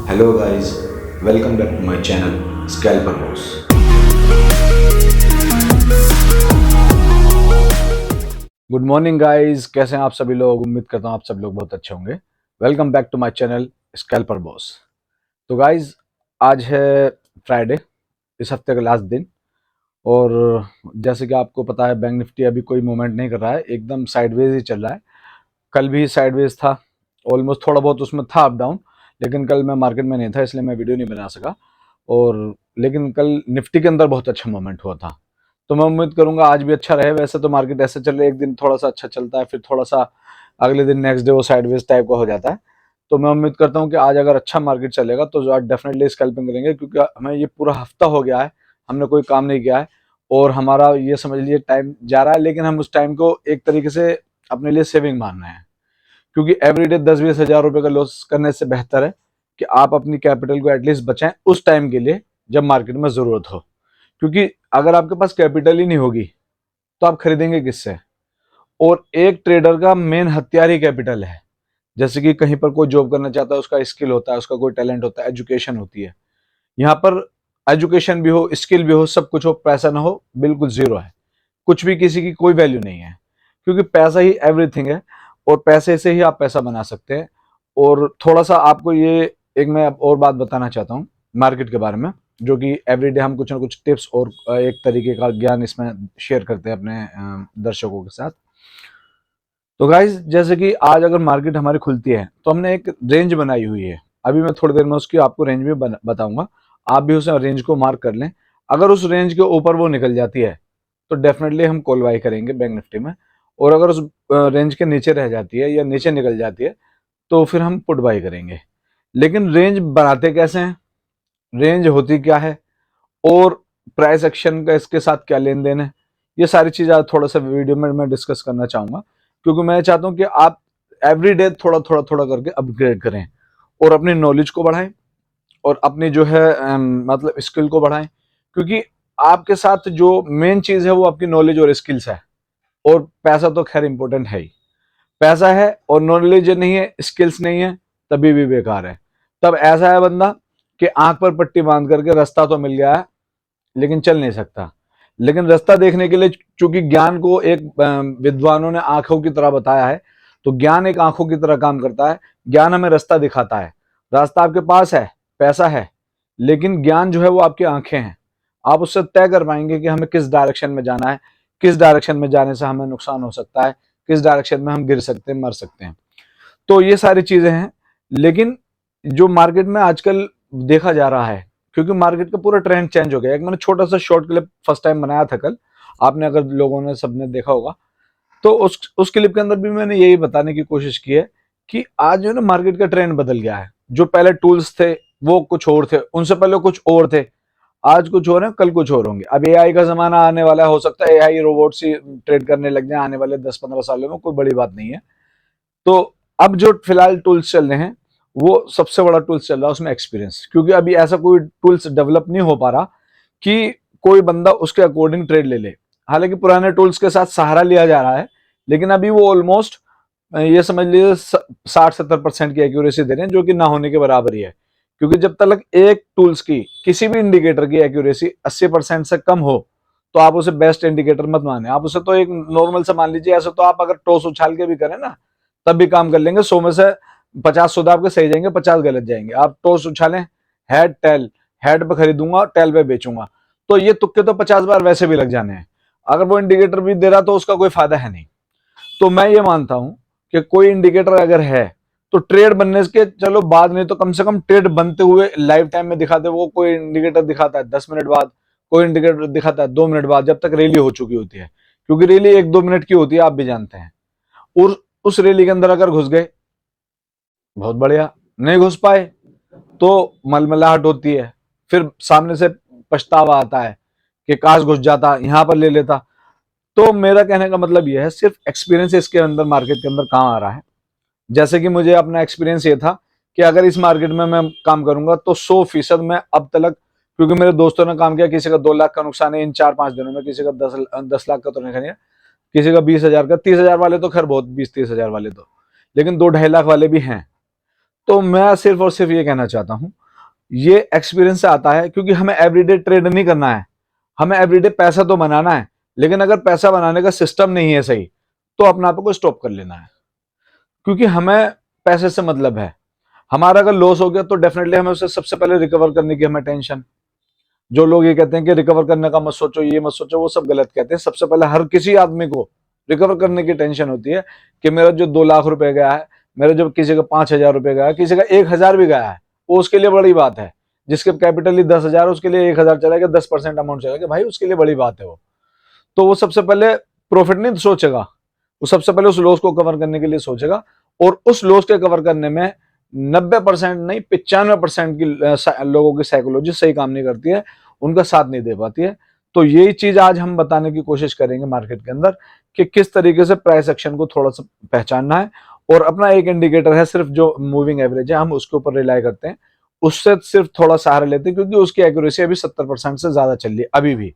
Hello guys, welcome back to my channel Scalper Boss. Good morning guys, कैसे हैं आप सभी लोग। उम्मीद करता हूँ आप सब लोग बहुत अच्छे होंगे। Welcome back to my channel scalper boss. तो गाइस, आज है फ्राइडे, इस हफ्ते का लास्ट दिन। और जैसे कि आपको पता है, बैंक निफ्टी अभी कोई मूवमेंट नहीं कर रहा है, एकदम साइडवेज ही चल रहा है। कल भी साइडवेज था, ऑलमोस्ट थोड़ा बहुत उसमें था अप डाउन, लेकिन कल मैं मार्केट में नहीं था इसलिए मैं वीडियो नहीं बना सका। और लेकिन कल निफ्टी के अंदर बहुत अच्छा मूवमेंट हुआ था, तो मैं उम्मीद करूंगा आज भी अच्छा रहे। वैसे तो मार्केट ऐसे चल रहा है, एक दिन थोड़ा सा अच्छा चलता है, फिर थोड़ा सा अगले दिन नेक्स्ट डे वो साइडवेज टाइप का हो जाता है। तो मैं उम्मीद करता हूँ कि आज अगर अच्छा मार्केट चलेगा तो आज डेफिनेटली स्कैल्पिंग करेंगे, क्योंकि हमें ये पूरा हफ्ता हो गया है, हमने कोई काम नहीं किया है और हमारा ये समझ लीजिए टाइम जा रहा है, लेकिन हम उस टाइम को एक तरीके से अपने लिए सेविंग मान रहे हैं। क्योंकि एवरीडे 10-20 हज़ार रुपए का लॉस करने से बेहतर है कि आप अपनी कैपिटल को एटलीस्ट बचाएं उस टाइम के लिए जब मार्केट में जरूरत हो। क्योंकि अगर आपके पास कैपिटल ही नहीं होगी तो आप खरीदेंगे किससे। और एक ट्रेडर का मेन हथियार ही कैपिटल है। जैसे कि कहीं पर कोई जॉब करना चाहता है, उसका स्किल होता है, उसका कोई टैलेंट होता है, एजुकेशन होती है। यहाँ पर एजुकेशन भी हो, स्किल भी हो, सब कुछ हो, पैसा ना हो, बिल्कुल जीरो है। कुछ भी, किसी की कोई वैल्यू नहीं है, क्योंकि पैसा ही एवरीथिंग है और पैसे से ही आप पैसा बना सकते हैं। और थोड़ा सा आपको ये एक मैं और बात बताना चाहता हूँ मार्केट के बारे में, जो कि एवरीडे हम कुछ ना कुछ टिप्स और एक तरीके का ज्ञान इसमें शेयर करते हैं अपने दर्शकों के साथ। तो गाइज, जैसे कि आज अगर मार्केट हमारी खुलती है तो हमने एक रेंज बनाई हुई है। अभी मैं थोड़ी देर में उसकी आपको रेंज भी बताऊंगा, आप भी उस रेंज को मार्क कर लें। अगर उस रेंज के ऊपर वो निकल जाती है तो डेफिनेटली हम कॉल बाई करेंगे बैंक निफ्टी में। और अगर उस रेंज के नीचे रह जाती है या नीचे निकल जाती है तो फिर हम पुट बाई करेंगे। लेकिन रेंज बनाते कैसे हैं, रेंज होती क्या है, और प्राइस एक्शन का इसके साथ क्या लेन देन है, ये सारी चीज़ आज थोड़ा सा वीडियो में मैं डिस्कस करना चाहूँगा। क्योंकि मैं चाहता हूँ कि आप एवरी डे थोड़ा थोड़ा थोड़ा करके अपग्रेड करें और अपनी नॉलेज को बढ़ाएं और अपनी जो है मतलब स्किल को बढ़ाएं। क्योंकि आपके साथ जो मेन चीज़ है वो आपकी नॉलेज और स्किल्स है। और पैसा तो खैर इंपॉर्टेंट है ही, पैसा है और नॉलेज नहीं है, स्किल्स नहीं है, तभी भी बेकार है। तब ऐसा है बंदा कि आंख पर पट्टी बांध करके रास्ता तो मिल गया है लेकिन चल नहीं सकता। लेकिन रास्ता देखने के लिए, चूंकि ज्ञान को एक विद्वानों ने आंखों की तरह बताया है, तो ज्ञान एक आंखों की तरह काम करता है। ज्ञान हमें रास्ता दिखाता है। रास्ता आपके पास है, पैसा है, लेकिन ज्ञान जो है वो आपकी आंखें हैं। आप उससे तय कर पाएंगे कि हमें किस डायरेक्शन में जाना है, किस डायरेक्शन में जाने से हमें नुकसान हो सकता है, किस डायरेक्शन में हम गिर सकते हैं, मर सकते हैं। तो ये सारी चीजें हैं। लेकिन जो मार्केट में आजकल देखा जा रहा है, क्योंकि मार्केट का पूरा ट्रेंड चेंज हो गया। एक मैंने छोटा सा शॉर्ट क्लिप फर्स्ट टाइम बनाया था कल, आपने अगर लोगों ने सबने देखा होगा, तो उस क्लिप के अंदर भी मैंने यही बताने की कोशिश की है कि आज जो है ना, मार्केट का ट्रेंड बदल गया है। जो पहले टूल्स थे वो कुछ और थे, उनसे पहले कुछ और थे, आज कुछ और है, कल कुछ और होंगे। अब एआई का जमाना आने वाला है, हो सकता है एआई रोबोट से ट्रेड करने लग जाए आने वाले 10-15 सालों में, कोई बड़ी बात नहीं है। तो अब जो फिलहाल टूल्स चल रहे हैं, वो सबसे बड़ा टूल्स चल रहा है उसमें एक्सपीरियंस। क्योंकि अभी ऐसा कोई टूल्स डेवलप नहीं हो पा रहा कि कोई बंदा उसके अकॉर्डिंग ट्रेड ले ले। हालांकि पुराने टूल्स के साथ सहारा लिया जा रहा है, लेकिन अभी वो ऑलमोस्ट ये समझ लीजिए 60-70% की एक्यूरेसी दे रहे हैं, जो कि ना होने के बराबर ही है। क्योंकि जब तक एक टूल्स की, किसी भी इंडिकेटर की एक्यूरेसी 80% से कम हो, तो आप उसे बेस्ट इंडिकेटर मत माने। आप उसे तो एक नॉर्मल से मान लीजिए। ऐसे तो आप अगर टॉस उछाल के भी करें ना, तब भी काम कर लेंगे। 100 में से 50 सौदा आपके सही जाएंगे, 50 गलत जाएंगे। आप टॉस उछालें, हेड टेल, हेड पे खरीदूंगा, टेल पे बेचूंगा, तो ये तुक्के तो 50 बार वैसे भी लग जाने हैं। अगर वो इंडिकेटर भी दे रहा तो उसका कोई फायदा है नहीं। तो मैं ये मानता हूं कि कोई इंडिकेटर अगर है तो ट्रेड बनने के चलो बाद, नहीं तो कम से कम ट्रेड बनते हुए लाइव टाइम में दिखाते। वो कोई इंडिकेटर दिखाता है 10 मिनट बाद, कोई इंडिकेटर दिखाता है 2 मिनट बाद, जब तक रैली हो चुकी होती है। क्योंकि रैली 1-2 मिनट की होती है, आप भी जानते हैं। और उस रैली के अंदर अगर घुस गए, बहुत बढ़िया। नहीं घुस पाए तो मलमलाहट होती है, फिर सामने से पछतावा आता है कि काश घुस जाता, यहां पर ले लेता। तो मेरा कहने का मतलब यह है, सिर्फ एक्सपीरियंस इसके अंदर मार्केट के अंदर काम आ रहा है। जैसे कि मुझे अपना एक्सपीरियंस ये था कि अगर इस मार्केट में मैं काम करूंगा तो 100% मैं अब तक, क्योंकि मेरे दोस्तों ने काम किया, किसी का 2 लाख का नुकसान है इन 4-5 दिनों में, किसी का 10 लाख का तो नहीं है, किसी का 20,000 का। 30,000 वाले तो खैर बहुत, 20-30 हजार वाले तो, लेकिन 2-2.5 लाख वाले भी हैं। तो मैं सिर्फ और सिर्फ ये कहना चाहता हूं, ये एक्सपीरियंस से आता है, क्योंकि हमें एवरीडे ट्रेड नहीं करना है, हमें एवरीडे पैसा तो बनाना है, लेकिन अगर पैसा बनाने का सिस्टम नहीं है सही, तो अपने आप को स्टॉप कर लेना है, क्योंकि हमें पैसे से मतलब है। हमारा अगर लॉस हो गया तो डेफिनेटली हमें उसे सबसे पहले रिकवर करने की हमें टेंशन। जो लोग ये कहते हैं कि रिकवर करने का मत सोचो, ये मत सोचो, वो सब गलत कहते हैं। सबसे पहले हर किसी आदमी को रिकवर करने की टेंशन होती है कि मेरा जो 2 लाख रुपए गया है, मेरा जो किसी का 5,000 रुपए गया है, किसी का 1,000 भी गया है, वो उसके लिए बड़ी बात है। जिसके कैपिटल ही 10,000, उसके लिए 1,000 चला गया, 10% अमाउंट चला गया, भाई उसके लिए बड़ी बात है वो। तो वो सबसे पहले प्रॉफिट नहीं सोचेगा, वो सबसे पहले उस लॉस को कवर करने के लिए सोचेगा। और उस लॉस के कवर करने में 90% नहीं, 95% की लोगों की साइकोलॉजी सही काम नहीं करती है, उनका साथ नहीं दे पाती है। तो यही चीज आज हम बताने की कोशिश करेंगे मार्केट के अंदर, कि किस तरीके से प्राइस एक्शन को थोड़ा सा पहचानना है। और अपना एक इंडिकेटर है सिर्फ, जो मूविंग एवरेज है, हम उसके ऊपर रिलाई करते हैं, उससे सिर्फ थोड़ा सहारा लेते हैं, क्योंकि उसकी एक्यूरेसी अभी 70% से ज्यादा चल रही है अभी भी।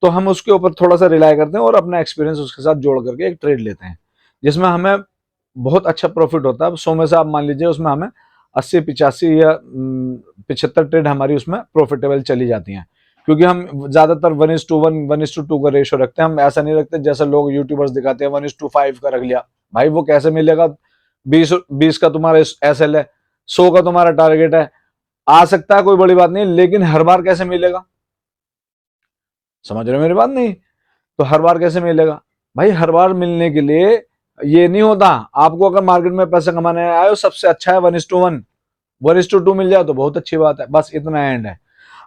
तो हम उसके ऊपर थोड़ा सा रिलाई करते हैं और अपना एक्सपीरियंस उसके साथ जोड़ करके एक ट्रेड लेते हैं, जिसमें हमें बहुत अच्छा प्रॉफिट होता है। 100 में से आप मान लीजिए उसमें हमें 80, 85 या 75 ट्रेड हमारी उसमें प्रॉफिटेबल चली जाती हैं, क्योंकि हम ज्यादातर 1:1, 1:2 का रेशो रखते हैं। हम ऐसा नहीं रखते जैसे लोग यूट्यूबर्स दिखाते हैं 1:5 का रख लिया। भाई वो कैसे मिलेगा? 20 का तुम्हारा एसएल है, 100 का तुम्हारा टारगेट है, आ सकता है, कोई बड़ी बात नहीं, लेकिन हर बार कैसे मिलेगा? समझ रहे हो मेरी बात? नहीं तो हर बार कैसे मिलेगा भाई? हर बार मिलने के लिए ये नहीं होता। आपको अगर मार्केट में पैसा कमाने आए हो, सबसे अच्छा है 1:1, 1:2 मिल जाए तो बहुत अच्छी बात है, बस इतना एंड है।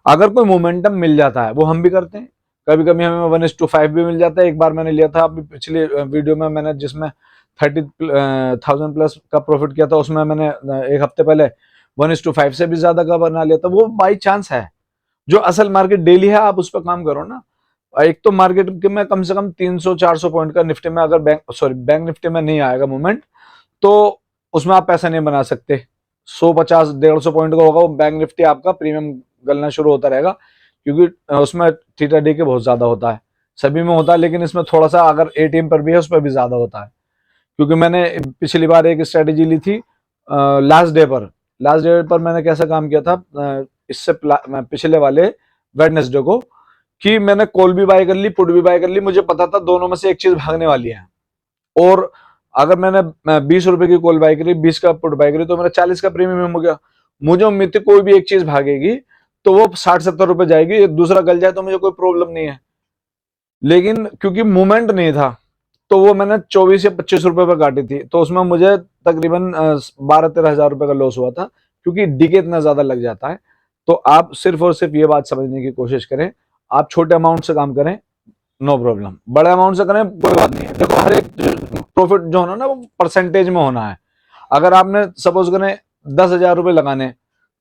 अगर कोई मोमेंटम मिल जाता है, वो हम भी करते हैं, कभी कभी हमें 1:5 भी मिल जाता है। एक बार मैंने लिया था अभी पिछले वीडियो में, मैंने जिसमें 30,000 प्लस का प्रॉफिट किया था, उसमें मैंने एक हफ्ते पहले 1:5 से भी ज्यादा का बना लिया था। वो बाई चांस है। जो असल मार्केट डेली है, आप उस पर काम करो ना। एक तो मार्केट के में कम से कम 300-400 पॉइंट का निफ्टी में, अगर बैंक निफ्टी में नहीं आएगा मूवमेंट, तो उसमें आप पैसा नहीं बना सकते। 150, 150 पॉइंट का होगा वो बैंक निफ्टी, आपका प्रीमियम गलना शुरू होता रहेगा, क्योंकि उसमें थीटा डी के बहुत ज्यादा होता है। सभी में होता है, लेकिन इसमें थोड़ा सा अगर एटीएम पर भी है, उस पर भी ज्यादा होता है। क्योंकि मैंने पिछली बार एक स्ट्रेटेजी ली थी लास्ट डे पर मैंने कैसा काम किया था, इससे पिछले वाले वेडनेसडे को, कि मैंने कॉल भी बाय कर ली, पुट भी बाय कर ली। मुझे पता था दोनों में से एक चीज भागने वाली है। और अगर मैंने 20 रुपए की कॉल बाय करी, 20 का पुट बाय करी, तो मेरा 40 का प्रीमियम हो गया। मुझे उम्मीद थी कोई भी एक चीज भागेगी तो वो 60-70 रुपए जाएगी, दूसरा गल जाए तो मुझे कोई प्रॉब्लम नहीं है। लेकिन क्योंकि मूवमेंट नहीं था, तो वो मैंने 24 या 25 रुपए पर काटी थी, तो उसमें मुझे तकरीबन 12-13 हजार रुपए का लॉस हुआ था, क्योंकि डीके इतना ज्यादा लग जाता है। तो आप सिर्फ और सिर्फ ये बात समझने की कोशिश करें, आप छोटे अमाउंट से काम करें, नो प्रॉब्लम। बड़े अमाउंट से करें, कोई बात नहीं है। देखो, हर एक प्रॉफिट जो होना ना, वो परसेंटेज में होना है। अगर आपने सपोज करें 10,000 रुपए लगाने,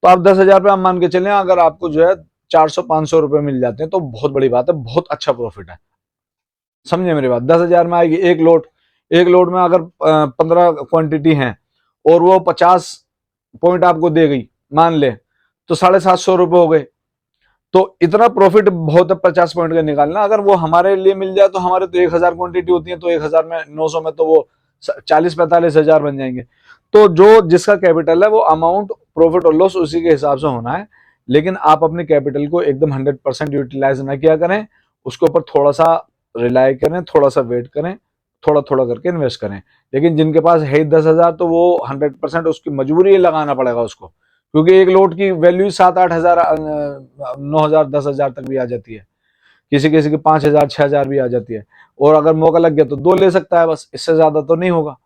तो आप 10,000 रुपये आप मान के चलें, अगर आपको जो है 400-500 रुपए मिल जाते हैं, तो बहुत बड़ी बात है, बहुत अच्छा प्रॉफिट है। समझे मेरी बात? 10,000 में आएगी एक लोट में अगर 15 क्वांटिटी है और वो 50 पॉइंट आपको दे गई, मान ले, तो 750 रुपए हो गए। तो इतना प्रॉफिट बहुत है 50 पॉइंट का निकालना। अगर वो हमारे लिए मिल जाए, तो हमारे तो 1,000 क्वांटिटी होती है, तो 1,000 में 900 में तो वो 40-45 हजार बन जाएंगे। तो जो जिसका कैपिटल है, वो अमाउंट प्रॉफिट और लॉस उसी के हिसाब से होना है। लेकिन आप अपने कैपिटल को एकदम 100% यूटिलाइज ना किया करें, उसके ऊपर थोड़ा सा रिलाई करें, थोड़ा सा वेट करें, थोड़ा थोड़ा करके इन्वेस्ट करें। लेकिन जिनके पास है 10,000, तो वो 100% उसकी मजबूरी है, लगाना पड़ेगा उसको, क्योंकि एक लोट की वैल्यू 7-8 हजार, 9,000, 10,000 तक भी आ जाती है। किसी किसी की 5,000, 6,000 भी आ जाती है। और अगर मौका लग गया तो 2 ले सकता है, बस, इससे ज्यादा तो नहीं होगा।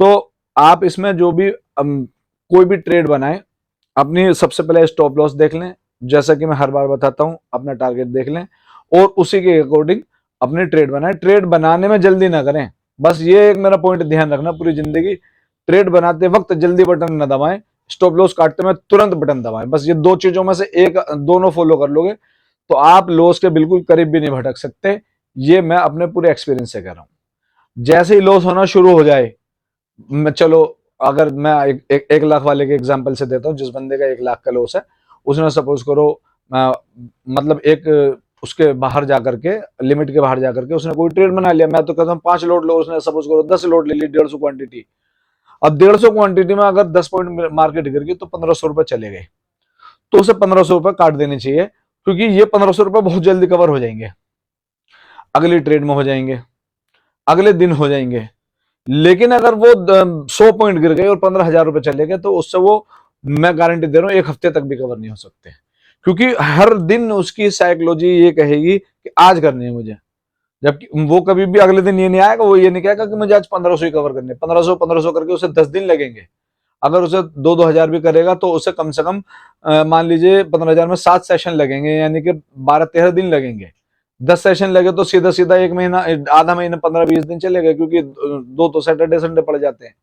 तो आप इसमें जो भी कोई भी ट्रेड बनाए, अपनी सबसे पहले स्टॉप लॉस देख लें, जैसा कि मैं हर बार बताता हूं, अपना टारगेट देख लें, और उसी के अकॉर्डिंग अपनी ट्रेड बनाए। ट्रेड बनाने में जल्दी ना करें, बस ये एक मेरा पॉइंट ध्यान रखना पूरी जिंदगी। ट्रेड बनाते वक्त जल्दी बटन न दबाएं, स्टॉप लॉस काटते में तुरंत बटन दबाएं। बस ये 2 चीजों में से एक, दोनों फॉलो कर लोगे, तो आप लॉस के बिल्कुल करीब भी नहीं भटक सकते। ये मैं अपने पूरे एक्सपीरियंस से कह रहा हूं। जैसे ही लॉस होना शुरू हो जाए, चलो, अगर मैं 1 लाख वाले के एग्जांपल से देता हूँ, जिस बंदे का 1 लाख का लॉस है, उसने सपोज करो मतलब एक उसके बाहर जाकर के, लिमिट के बाहर जाकर के उसने कोई ट्रेड बना लिया। मैं तो कहता हूँ 5 लोड लो, उसने सपोज करो 10 लोड ले ली, 150 क्वांटिटी। अब 150 क्वांटिटी में अगर 10 पॉइंट मार्केट गिर गई तो 1500 रुपए चले गए, तो उसे 1500 रुपए काट देने चाहिए, क्योंकि ये 1500 रुपए बहुत जल्दी कवर हो जाएंगे, अगली ट्रेड में हो जाएंगे, अगले दिन हो जाएंगे। लेकिन अगर वो 100 पॉइंट गिर गए और 15,000 रुपए चले गए, तो उससे वो, मैं गारंटी दे रहा हूं, एक हफ्ते तक भी कवर नहीं हो सकते, क्योंकि हर दिन उसकी साइकोलॉजी ये कहेगी कि आज करनी है मुझे, जबकि वो कभी भी अगले दिन ये नहीं आएगा, वो ये नहीं कहेगा कि मुझे आज 1500 ही कवर करने, 1500 करके उसे 10 दिन लगेंगे। अगर उसे 2-2 हजार भी करेगा तो उसे कम से कम मान लीजिए 15,000 में 7 सेशन लगेंगे, यानी कि 12-13 दिन लगेंगे। 10 सेशन लगे तो सीधा सीधा एक महीना, आधा महीना, 15-20 दिन चलेगा, क्योंकि दो तो सैटरडे संडे पड़ जाते हैं।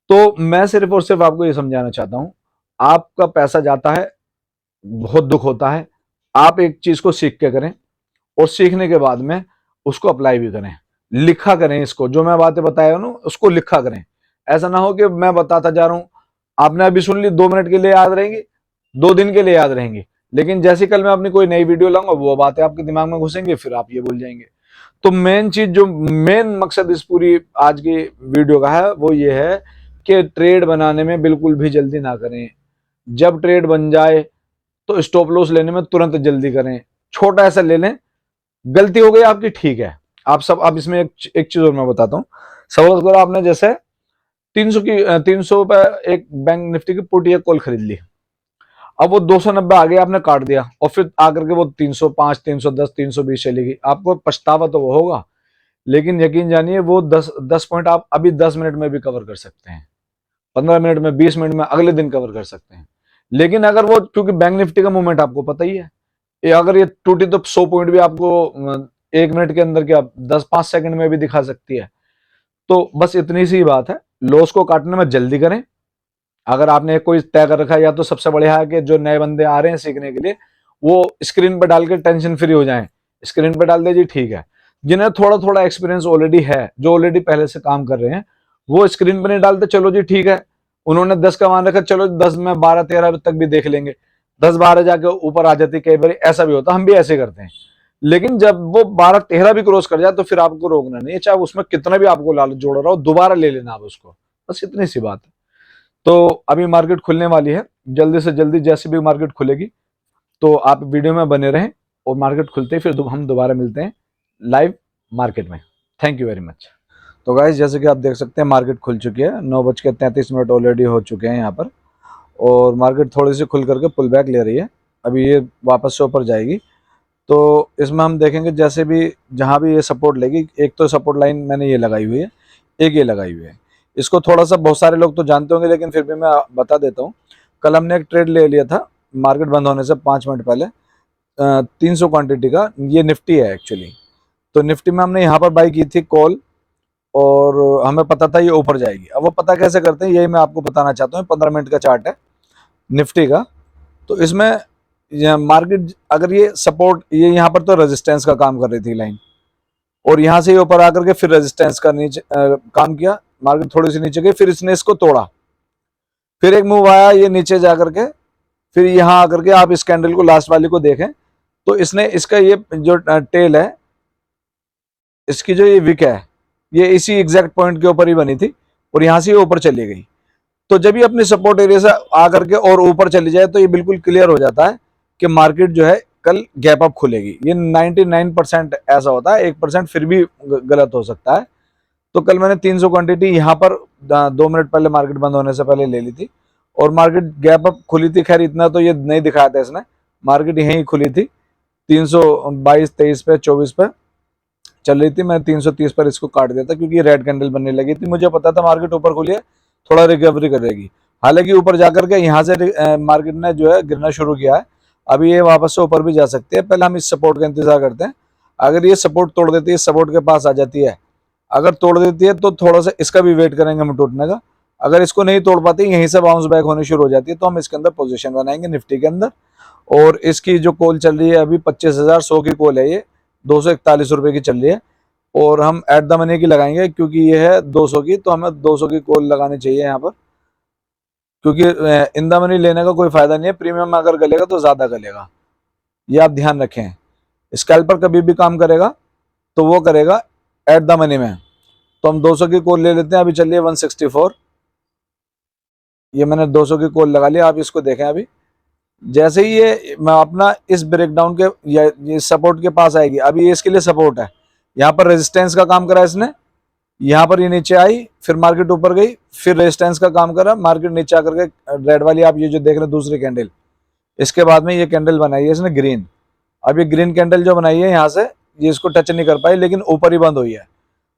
तो मैं सिर्फ और सिर्फ आपको ये समझाना चाहता हूं, आपका पैसा जाता है, बहुत दुख होता है, आप एक चीज को सीख के करें, और सीखने के बाद में उसको अप्लाई भी करें, लिखा करें, इसको जो मैं बातें बताया ना उसको लिखा करें। ऐसा ना हो कि मैं बताता जा रहा हूं, आपने अभी सुन ली, 2 मिनट के लिए याद रहेंगी, 2 दिन के लिए याद रहेंगी, लेकिन जैसे कल मैं अपनी कोई नई वीडियो लाऊंगा वो बातें आपके दिमाग में घुसेंगे, फिर आप ये भूल जाएंगे। तो मेन चीज, जो मेन मकसद इस पूरी आज की वीडियो का है, वो ये है कि ट्रेड बनाने में बिल्कुल भी जल्दी ना करें। जब ट्रेड बन जाए तो स्टॉप लॉस लेने में तुरंत जल्दी करें, छोटा ऐसा ले लें। गलती हो गई आपकी, ठीक है, आप सब, अब इसमें एक चीज और मैं बताता हूँ। सपोज करो आपने जैसे 300 रुपए एक बैंक निफ्टी की पुट या कॉल खरीद ली, अब वो 290 आ गया, आपने काट दिया, और फिर आकर के वो 305, 310, 320 चली गई, आपको पछतावा तो वो होगा, लेकिन यकीन जानिए वो 10 पॉइंट आप अभी 10 मिनट में भी कवर कर सकते हैं, 15 मिनट में, 20 मिनट में, अगले दिन कवर कर सकते हैं। लेकिन अगर वो, क्योंकि बैंक निफ्टी का मूवमेंट आपको पता ही है, अगर ये टूटी तो 100 पॉइंट भी आपको 1 मिनट के अंदर, क्या 10-5 सेकंड में भी दिखा सकती है। तो बस इतनी सी बात है, लॉस को काटने में जल्दी करें। अगर आपने कोई तय कर रखा है, या तो सबसे बढ़िया है कि जो नए बंदे आ रहे हैं सीखने के लिए, वो स्क्रीन पर डाल के टेंशन फ्री हो जाएं, स्क्रीन पर डाल दे जी, ठीक है। जिन्हें थोड़ा थोड़ा एक्सपीरियंस ऑलरेडी है, जो ऑलरेडी पहले से काम कर रहे हैं, वो स्क्रीन पर नहीं डालते, चलो जी ठीक है, उन्होंने 10 का मान रखा, चलो 10 में 12-13 तक भी देख लेंगे, 10-12 जाके ऊपर आ जाती, कई बार ऐसा भी होता, हम भी ऐसे करते हैं। लेकिन जब वो 12-13 भी क्रॉस कर जाए तो फिर आपको रोकना नहीं है, चाहे उसमें कितना भी आपको लालच जोड़ रहा हो, दोबारा ले लेना आप उसको, बस इतनी सी बात है। तो अभी मार्केट खुलने वाली है, जल्दी से जल्दी जैसे भी मार्केट खुलेगी तो आप वीडियो में बने रहें, और मार्केट खुलते ही फिर हम दोबारा मिलते हैं लाइव मार्केट में। Thank you very much. तो गाइस, जैसे कि आप देख सकते हैं मार्केट खुल चुकी है, 9:33 ऑलरेडी हो चुके हैं यहाँ पर, और मार्केट थोड़ी सी खुल करके पुल बैक ले रही है, अभी ये वापस से ऊपर जाएगी। तो इसमें हम देखेंगे जैसे भी, जहाँ भी ये सपोर्ट लेगी, एक तो सपोर्ट लाइन मैंने ये लगाई हुई है, एक ये लगाई हुई है, इसको थोड़ा सा बहुत सारे लोग तो जानते होंगे, लेकिन फिर भी मैं बता देता हूँ। कल हमने एक ट्रेड ले लिया था मार्केट बंद होने से 5 मिनट पहले, 300 क्वांटिटी का, ये निफ्टी है एक्चुअली। तो निफ्टी में हमने यहाँ पर बाई की थी कॉल, और हमें पता था ये ऊपर जाएगी। अब वो पता कैसे करते हैं, यही मैं आपको बताना चाहता हूँ। 15 मिनट का चार्ट है निफ्टी का। तो इसमें मार्केट, अगर ये सपोर्ट, ये यहाँ पर तो रेजिस्टेंस का काम कर रही थी लाइन, और यहाँ से ऊपर आकर के फिर रेजिस्टेंस का नीचे काम किया, मार्केट थोड़ी सी नीचे गई, फिर इसने इसको तोड़ा, फिर एक मूव आया ये नीचे जाकर के, फिर यहाँ आकर के आप इस कैंडल को, लास्ट वाली को देखें, तो इसने, इसका ये जो टेल है, इसकी जो ये विक है, ये इसी एग्जैक्ट पॉइंट के ऊपर ही बनी थी, और यहाँ से ऊपर चली गई। तो जब ये अपनी सपोर्ट एरिया से आकर के और ऊपर चली जाए, तो ये बिल्कुल क्लियर हो जाता है कि मार्केट जो है कल गैप अप खुलेगी। ये 99% ऐसा होता है, 1% फिर भी गलत हो सकता है। तो कल मैंने 300 क्वांटिटी यहाँ पर 2 मिनट पहले मार्केट बंद होने से पहले ले ली थी, और मार्केट गैप अप खुली थी। खैर इतना तो ये नहीं दिखाया था इसने, मार्केट यहीं खुली थी 322-23 पे, 24 पे चल रही थी। मैं 330 पर इसको काट दिया था, क्योंकि रेड कैंडल बनने लगी थी। मुझे पता था मार्केट ऊपर खुली है, थोड़ा रिकवरी करेगी। हालांकि ऊपर जाकर के यहाँ से मार्केट ने जो है गिरना शुरू किया है। अभी ये वापस से ऊपर भी जा सकती है, पहले हम इस सपोर्ट का इंतजार करते हैं। अगर ये सपोर्ट तोड़ देती है, सपोर्ट के पास आ जाती है, अगर तोड़ देती है तो थोड़ा सा इसका भी वेट करेंगे हम टूटने का। अगर इसको नहीं तोड़ पाती, यहीं से बाउंस बैक होनी शुरू हो जाती है, तो हम इसके अंदर पोजीशन बनाएंगे निफ्टी के अंदर। और इसकी जो कॉल चल रही है अभी 25,100 की कॉल है, ये 241 रुपए की चल रही है, और हम एट द मनी की लगाएंगे, क्योंकि ये है 200 की, तो हमें 200 की कॉल लगानी चाहिए यहाँ पर, क्योंकि इन द मनी लेने का कोई फायदा नहीं है। प्रीमियम में अगर गलेगा तो ज्यादा गलेगा, ये आप ध्यान रखें। स्कैल्पर कभी भी काम करेगा तो वो करेगा एट द मनी में। तो हम 200 की कॉल ले लेते हैं, अभी चलिए 164, ये मैंने 200 की कॉल लगा लिया। आप इसको देखें, अभी जैसे ही ये मैं अपना इस ब्रेकडाउन के ये सपोर्ट के पास आएगी, अभी ये इसके लिए सपोर्ट है, यहाँ पर रेजिस्टेंस का काम करा इसने, यहाँ पर ये नीचे आई, फिर मार्केट ऊपर गई, फिर रेजिस्टेंस का काम करा, मार्केट नीचे आकर के रेड वाली आप ये जो देख रहे हैं दूसरी कैंडल, इसके बाद में ये कैंडल बनाई है इसने ग्रीन। अब ये ग्रीन कैंडल जो बनाई है यहाँ से ये इसको टच नहीं कर पाई, लेकिन ऊपर ही बंद हुई है।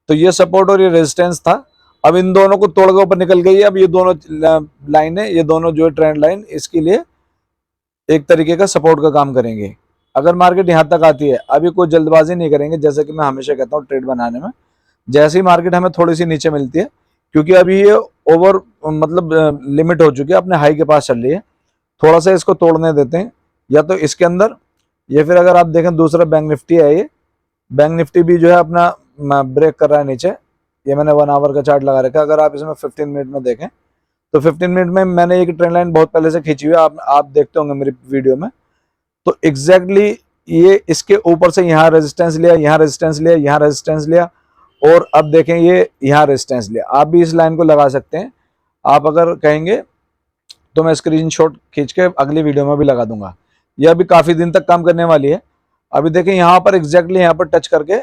तो ये सपोर्ट और ये रेजिस्टेंस था। अब इन दोनों को तोड़ के ऊपर निकल गई है। अब ये दोनों लाइन है, ये दोनों जो है ट्रेंड लाइन, इसके लिए एक तरीके का सपोर्ट का काम करेंगे। अगर मार्केट यहाँ तक आती है, अभी कोई जल्दबाजी नहीं करेंगे, जैसे कि मैं हमेशा कहता हूँ ट्रेड बनाने में, जैसे ही मार्केट हमें थोड़ी सी नीचे मिलती है, क्योंकि अभी ये ओवर मतलब लिमिट हो चुकी है, अपने हाई के पास चल रही है, थोड़ा सा इसको तोड़ने देते हैं, या तो इसके अंदर, या फिर अगर आप देखें दूसरा बैंक निफ्टी है, ये बैंक निफ्टी भी जो है अपना ब्रेक कर रहा है नीचे। ये मैंने 1 आवर का चार्ट लगा रखा है। अगर आप इसमें 15 मिनट में देखें तो 15 मिनट में मैंने एक ट्रेंड लाइन बहुत पहले से खींची हुई है, आप देखते होंगे मेरी वीडियो में। तो एग्जैक्टली ये इसके ऊपर से यहाँ रेजिस्टेंस लिया, यहाँ रेजिस्टेंस लिया, यहाँ रेजिस्टेंस लिया, और अब देखें ये यहाँ रेजिस्टेंस लिया। आप भी इस लाइन को लगा सकते हैं। आप अगर कहेंगे तो मैं स्क्रीनशॉट खींच के अगली वीडियो में भी लगा दूंगा। ये अभी काफी दिन तक काम करने वाली है। अभी देखें यहाँ पर एग्जैक्टली यहाँ पर टच करके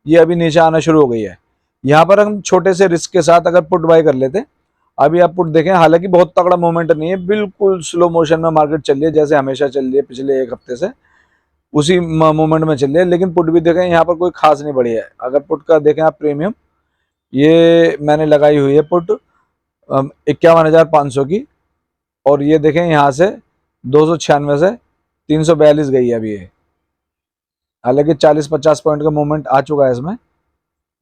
ये अभी नीचे आना शुरू हो गई है। यहाँ पर हम छोटे से रिस्क के साथ अगर पुट बाय कर लेते, अभी आप पुट देखें, हालांकि बहुत तगड़ा मोमेंट नहीं है, बिल्कुल स्लो मोशन में मार्केट चल रही है, जैसे हमेशा चल रही है पिछले एक हफ्ते से, उसी मोमेंट में चल रही है। लेकिन पुट भी देखें यहाँ पर कोई खास नहीं बढ़ी है। अगर पुट का देखें आप प्रीमियम, ये मैंने लगाई हुई है पुट 51,500 की, और ये देखें यहाँ से 296 से 342 गई है अभी ये। हालांकि 40-50 पॉइंट का मूवमेंट आ चुका है इसमें,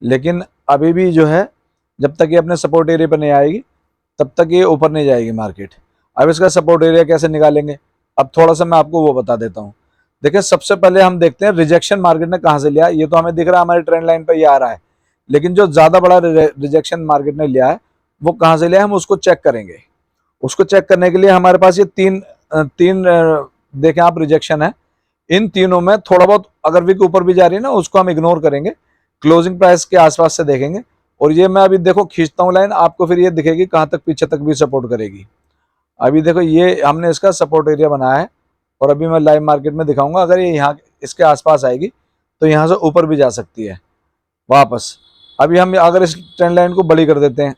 लेकिन अभी भी जो है जब तक ये अपने सपोर्ट एरिया पर नहीं आएगी तब तक ये ऊपर नहीं जाएगी मार्केट। अब इसका सपोर्ट एरिया कैसे निकालेंगे, अब थोड़ा सा मैं आपको वो बता देता हूँ। देखिए सबसे पहले हम देखते हैं रिजेक्शन मार्केट ने कहाँ से लिया। ये तो हमें दिख रहा है हमारी ट्रेंड लाइन पर ये आ रहा है, लेकिन जो ज्यादा बड़ा रिजेक्शन मार्केट ने लिया है वो कहाँ से लिया है, हम उसको चेक करेंगे। उसको चेक करने के लिए हमारे पास ये तीन देखें आप रिजेक्शन है। इन तीनों में थोड़ा बहुत अगर विक ऊपर भी जा रही है ना, उसको हम इग्नोर करेंगे, क्लोजिंग प्राइस के आसपास से देखेंगे। और ये मैं अभी देखो खींचता हूँ लाइन, आपको फिर ये दिखेगी कहाँ तक पीछे तक भी सपोर्ट करेगी। अभी देखो ये हमने इसका सपोर्ट एरिया बनाया है, और अभी मैं लाइव मार्केट में दिखाऊंगा। अगर ये यहाँ इसके आसपास आएगी तो यहाँ से ऊपर भी जा सकती है वापस। अभी हम अगर इस ट्रेंड लाइन को बड़ी कर देते हैं,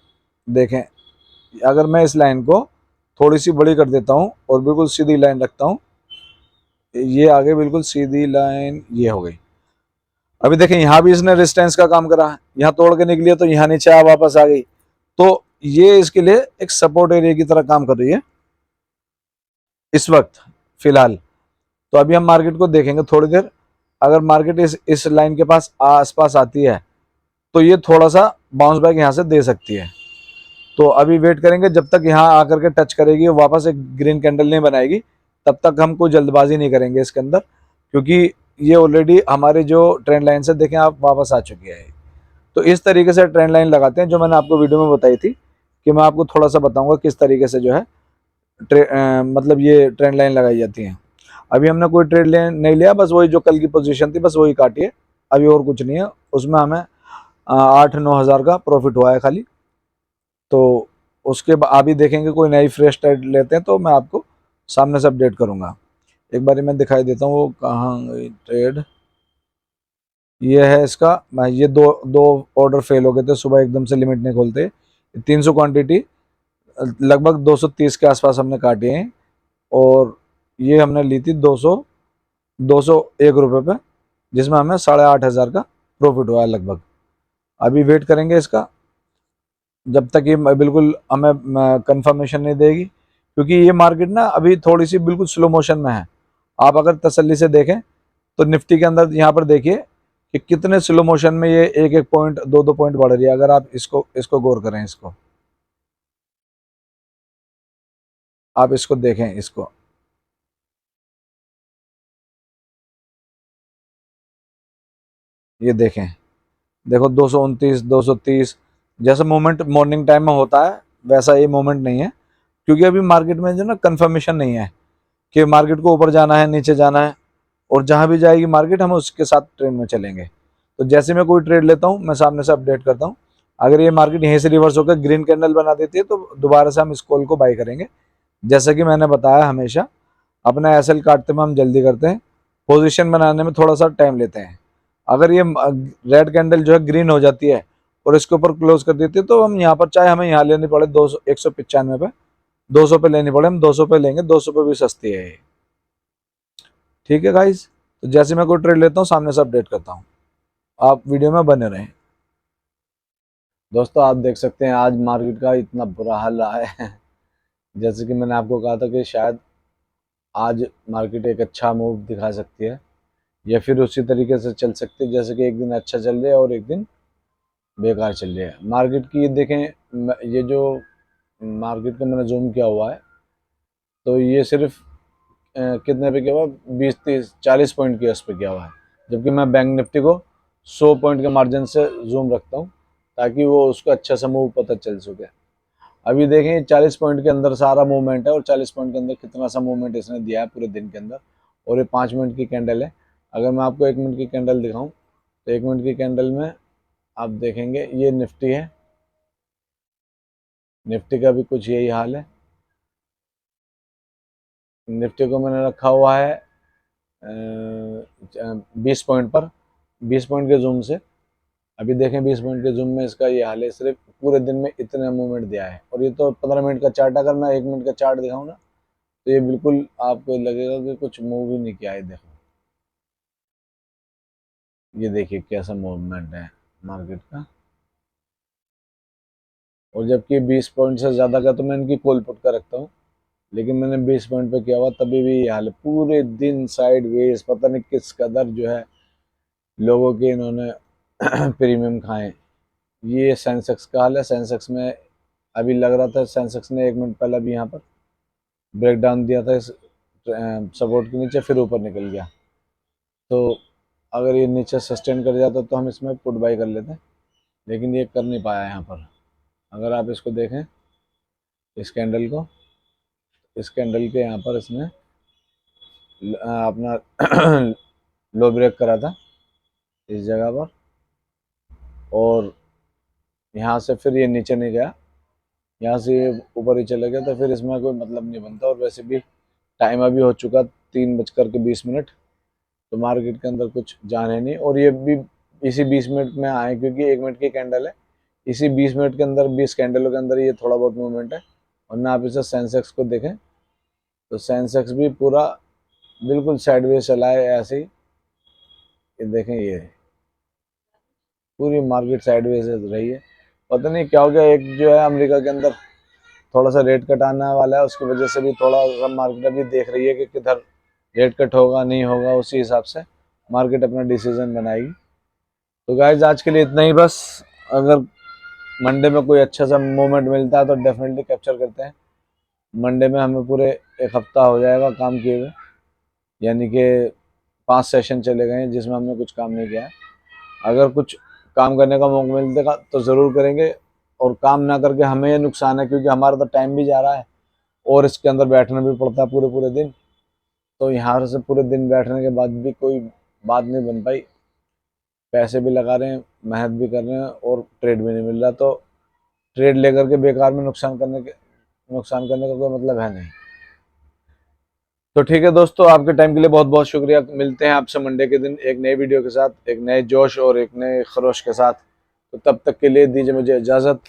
देखें अगर मैं इस लाइन को थोड़ी सी बड़ी कर देता हूँ और बिल्कुल सीधी लाइन रखता हूँ, ये आगे बिल्कुल सीधी लाइन ये हो गई। अभी देखें यहाँ भी इसने रेजिस्टेंस का काम करा, यहाँ तोड़ के निकली है तो यहाँ नीचे आ वापस आ गई। तो ये इसके लिए एक सपोर्ट एरिया की तरह काम कर रही है इस वक्त फिलहाल। तो अभी हम मार्केट को देखेंगे थोड़ी देर। अगर मार्केट इस लाइन के पास आसपास आती है तो ये थोड़ा सा बाउंस बैक यहाँ से दे सकती है। तो अभी वेट करेंगे जब तक यहाँ आकर के टच करेगी, वापस एक ग्रीन कैंडल नहीं बनाएगी, तब तक हम कोई जल्दबाजी नहीं करेंगे इसके अंदर, क्योंकि ये ऑलरेडी हमारे जो ट्रेंड लाइन से देखें आप वापस आ चुकी है। तो इस तरीके से ट्रेंड लाइन लगाते हैं जो मैंने आपको वीडियो में बताई थी, कि मैं आपको थोड़ा सा बताऊंगा किस तरीके से जो है मतलब ये ट्रेंड लाइन लगाई जाती है। अभी हमने कोई ट्रेड नहीं लिया, बस वही जो कल की पोजीशन थी बस वही काटी है, अभी और कुछ नहीं है। उसमें हमें 8-9 हज़ार का प्रॉफिट हुआ है खाली। तो उसके अभी देखेंगे कोई नई फ्रेश ट्रेड लेते हैं तो मैं आपको सामने से अपडेट करूंगा। एक बार मैं दिखाई देता हूँ वो कहाँ गई ट्रेड। ये है इसका, मैं ये दो ऑर्डर फेल हो गए थे सुबह, एकदम से लिमिट नहीं खोलते। 300 क्वांटिटी लगभग 230 के आसपास हमने काटी हैं, और ये हमने ली थी 201 रुपये पे, जिसमें हमें 8,500 का प्रॉफिट हुआ है लगभग। अभी वेट करेंगे इसका जब तक ये बिल्कुल हमें कंफर्मेशन नहीं देगी, क्योंकि ये मार्केट ना अभी थोड़ी सी बिल्कुल स्लो मोशन में है। आप अगर तसल्ली से देखें तो निफ्टी के अंदर यहाँ पर देखिए कि कितने स्लो मोशन में ये एक पॉइंट 2 पॉइंट बढ़ रही है। अगर आप इसको गौर करें, इसको आप इसको देखें, इसको ये देखें, देखो 229, 230 जैसा मोमेंट मॉर्निंग टाइम में होता है वैसा ये मोमेंट नहीं है, क्योंकि अभी मार्केट में जो ना कंफर्मेशन नहीं है कि मार्केट को ऊपर जाना है नीचे जाना है, और जहां भी जाएगी मार्केट हम उसके साथ ट्रेंड में चलेंगे। तो जैसे मैं कोई ट्रेड लेता हूं मैं सामने से अपडेट करता हूं। अगर ये मार्केट यहीं से रिवर्स होकर ग्रीन कैंडल बना देती है तो दोबारा से हम इस कॉल को बाई करेंगे। जैसा कि मैंने बताया, हमेशा अपना एसएल काटते में हम जल्दी करते हैं, पोजीशन बनाने में थोड़ा सा टाइम लेते हैं। अगर ये रेड कैंडल जो है ग्रीन हो जाती है और इसके ऊपर क्लोज कर देती है तो हम यहाँ पर, चाहे हमें यहाँ लेनी पड़े 200 195 पे, 200 पे लेनी पड़े, हम 200 पे लेंगे, 200 पे भी सस्ती है ये। ठीक है गाइज, तो जैसे मैं कोई ट्रेड लेता हूँ सामने से अपडेट करता हूँ, आप वीडियो में बने रहें। दोस्तों आप देख सकते हैं आज मार्केट का इतना बुरा हाल रहा है जैसे कि मैंने आपको कहा था कि शायद आज मार्केट एक अच्छा मूव दिखा सकती है या फिर उसी तरीके से चल सकती है जैसे कि एक दिन अच्छा चल रहा है और एक दिन बेकार चल रहा है मार्केट की। ये देखें, ये जो मार्केट को मैंने जूम किया हुआ है तो ये सिर्फ कितने पे किया हुआ है, 20 30 40 पॉइंट की उस पर किया हुआ है, जबकि मैं बैंक निफ्टी को 100 पॉइंट के मार्जिन से जूम रखता हूँ ताकि वो उसका अच्छा सा मूव पता चल सके। अभी देखें 40 पॉइंट के अंदर सारा मूवमेंट है और 40 पॉइंट के अंदर कितना सा मूवमेंट इसने दिया है पूरे दिन के अंदर, और ये 5 मिनट की कैंडल है। अगर मैं आपको 1 मिनट की कैंडल दिखाऊं तो 1 मिनट की कैंडल में आप देखेंगे ये निफ्टी है, निफ्टी का भी कुछ यही हाल है। निफ्टी को मैंने रखा हुआ है 20 पॉइंट पर, 20 पॉइंट के जूम से। अभी देखें 20 मिनट के जूम में इसका ये हाल है, सिर्फ पूरे दिन में इतना मूवमेंट दिया है। और ये तो 15 मिनट का चार्ट, अगर मैं 1 मिनट का चार्ट दिखाऊं ना तो ये बिल्कुल आपको लगेगा कि कुछ मूव ही नहीं किया है। देखो ये देखिए कैसा मूवमेंट है मार्केट का, और जबकि 20 पॉइंट से ज़्यादा का तो मैं इनकी कॉल पुट कर रखता हूँ, लेकिन मैंने 20 पॉइंट पे किया हुआ तभी भी ये हाल है। पूरे दिन साइड वेज, पता नहीं किस कदर जो है लोगों के इन्होंने प्रीमियम खाए। ये सेंसेक्स का हाल है। सेंसेक्स में अभी लग रहा था सेंसेक्स ने 1 मिनट पहले भी यहाँ पर ब्रेक डाउन दिया था इस सपोर्ट के नीचे, फिर ऊपर निकल गया। तो अगर ये नीचे सस्टेन कर जाता तो हम इसमें पुट बाई कर लेते, लेकिन ये कर नहीं पाया यहाँ पर। अगर आप इसको देखें इस कैंडल को, इस कैंडल के यहाँ पर इसने अपना लो ब्रेक करा था इस जगह पर, और यहाँ से फिर ये नीचे नहीं गया, यहाँ से ये ऊपर ही चले गया, तो फिर इसमें कोई मतलब नहीं बनता। और वैसे भी टाइम अभी हो चुका 3:20, तो मार्केट के अंदर कुछ जान है नहीं। और ये भी इसी 20 मिनट में आए क्योंकि 1 मिनट की कैंडल है, इसी 20 मिनट के अंदर 20 कैंडलों के अंदर ये थोड़ा बहुत मूवमेंट है। और ना आप इसे सेंसेक्स को देखें तो सेंसेक्स भी पूरा बिल्कुल साइडवेज चला है ऐसे ही। ये देखें, ये पूरी मार्केट साइडवेज रही है। पता नहीं क्या हो गया, एक जो है अमेरिका के अंदर थोड़ा सा रेट कट आने वाला है, उसकी वजह से भी थोड़ा सा मार्केट अभी देख रही है कि किधर रेट कट होगा नहीं होगा, उसी हिसाब से मार्केट अपना डिसीजन बनाएगी। तो गाइज आज के लिए इतना ही बस। अगर मंडे में कोई अच्छा सा मोमेंट मिलता है तो डेफिनेटली कैप्चर करते हैं। मंडे में हमें पूरे 1 हफ्ता हो जाएगा काम किए हुए, यानी कि 5 सेशन चले गए हैं जिसमें हमने कुछ काम नहीं किया है। अगर कुछ काम करने का मौका मिलेगा तो ज़रूर करेंगे, और काम ना करके हमें ये नुकसान है क्योंकि हमारा तो टाइम भी जा रहा है और इसके अंदर बैठना भी पड़ता है पूरे पूरे दिन। तो यहाँ से पूरे दिन बैठने के बाद भी कोई बात नहीं बन पाई, पैसे भी लगा रहे हैं, मेहनत भी कर रहे हैं और ट्रेड भी नहीं मिल रहा। तो ट्रेड लेकर के बेकार में नुकसान करने का कोई मतलब है नहीं। तो ठीक है दोस्तों, आपके टाइम के लिए बहुत बहुत शुक्रिया। मिलते हैं आपसे मंडे के दिन एक नए वीडियो के साथ, एक नए जोश और एक नए खरोश के साथ। तो तब तक के लिए दीजिए मुझे इजाज़त।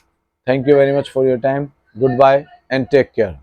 Thank you very much for your time. Goodbye and take care.